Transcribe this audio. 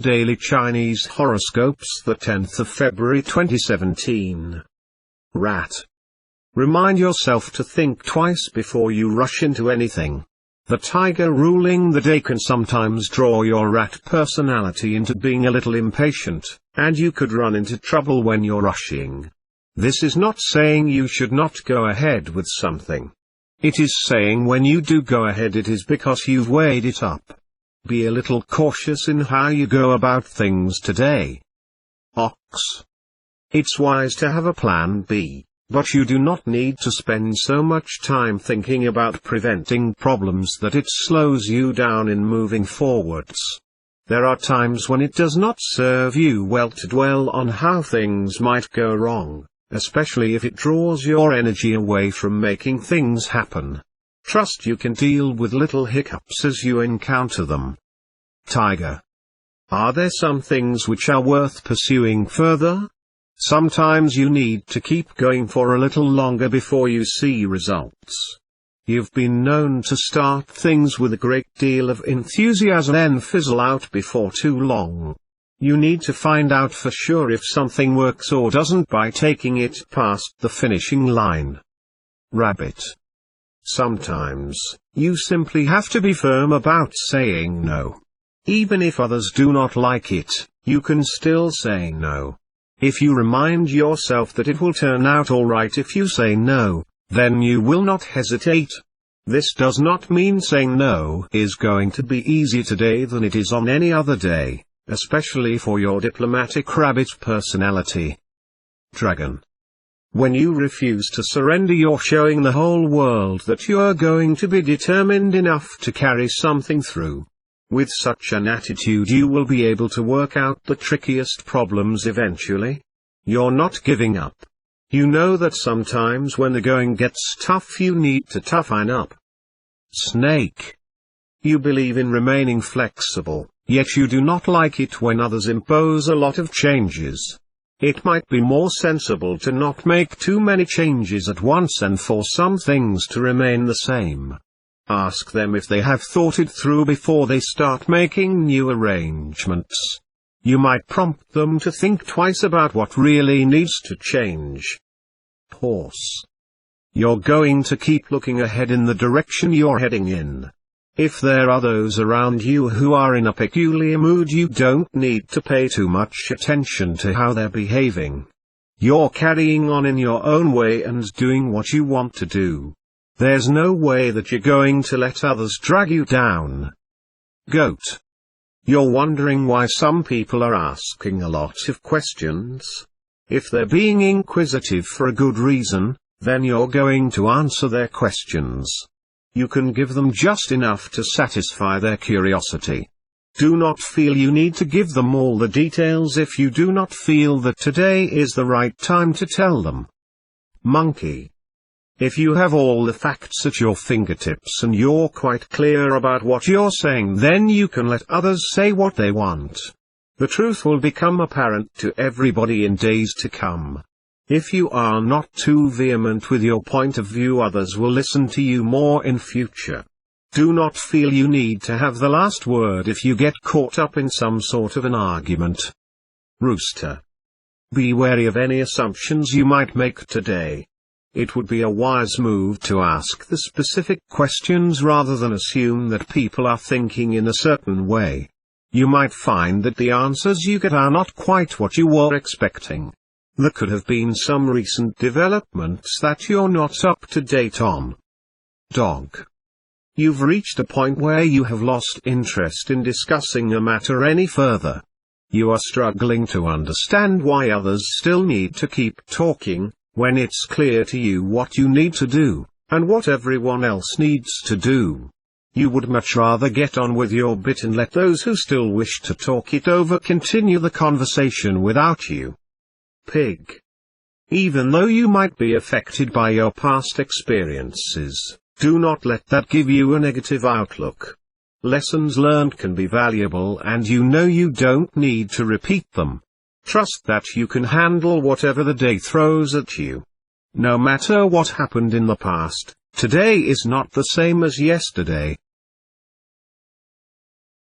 Daily Chinese Horoscopes, the 10th of February 2017. Rat. Remind yourself to think twice before you rush into anything. The tiger ruling the day can sometimes draw your rat personality into being a little impatient, and you could run into trouble when you're rushing. This is not saying you should not go ahead with something. It is saying when you do go ahead it is because you've weighed it up. Be a little cautious in how you go about things today. Ox. It's wise to have a plan B, but you do not need to spend so much time thinking about preventing problems that it slows you down in moving forwards. There are times when it does not serve you well to dwell on how things might go wrong, especially if it draws your energy away from making things happen. Trust you can deal with little hiccups as you encounter them. Tiger. Are there some things which are worth pursuing further? Sometimes you need to keep going for a little longer before you see results. You've been known to start things with a great deal of enthusiasm and then fizzle out before too long. You need to find out for sure if something works or doesn't by taking it past the finishing line. Rabbit. Sometimes, you simply have to be firm about saying no. Even if others do not like it, you can still say no. If you remind yourself that it will turn out alright if you say no, then you will not hesitate. This does not mean saying no is going to be easier today than it is on any other day, especially for your diplomatic rabbit personality. Dragon. When you refuse to surrender, you're showing the whole world that you're going to be determined enough to carry something through. With such an attitude you will be able to work out the trickiest problems eventually. You're not giving up. You know that sometimes when the going gets tough you need to toughen up. Snake. You believe in remaining flexible, yet you do not like it when others impose a lot of changes. It might be more sensible to not make too many changes at once and for some things to remain the same. Ask them if they have thought it through before they start making new arrangements. You might prompt them to think twice about what really needs to change. Horse. You're going to keep looking ahead in the direction you're heading in. If there are those around you who are in a peculiar mood, you don't need to pay too much attention to how they're behaving. You're carrying on in your own way and doing what you want to do. There's no way that you're going to let others drag you down. Goat. You're wondering why some people are asking a lot of questions. If they're being inquisitive for a good reason, then you're going to answer their questions. You can give them just enough to satisfy their curiosity. Do not feel you need to give them all the details if you do not feel that today is the right time to tell them. Monkey. If you have all the facts at your fingertips and you're quite clear about what you're saying, then you can let others say what they want. The truth will become apparent to everybody in days to come. If you are not too vehement with your point of view, others will listen to you more in future. Do not feel you need to have the last word if you get caught up in some sort of an argument. Rooster. Be wary of any assumptions you might make today. It would be a wise move to ask the specific questions rather than assume that people are thinking in a certain way. You might find that the answers you get are not quite what you were expecting. There could have been some recent developments that you're not up to date on. Dog. You've reached a point where you have lost interest in discussing a matter any further. You are struggling to understand why others still need to keep talking, when it's clear to you what you need to do, and what everyone else needs to do. You would much rather get on with your bit and let those who still wish to talk it over continue the conversation without you. Pig. Even though you might be affected by your past experiences, do not let that give you a negative outlook. Lessons learned can be valuable and you know you don't need to repeat them. Trust that you can handle whatever the day throws at you. No matter what happened in the past, today is not the same as yesterday.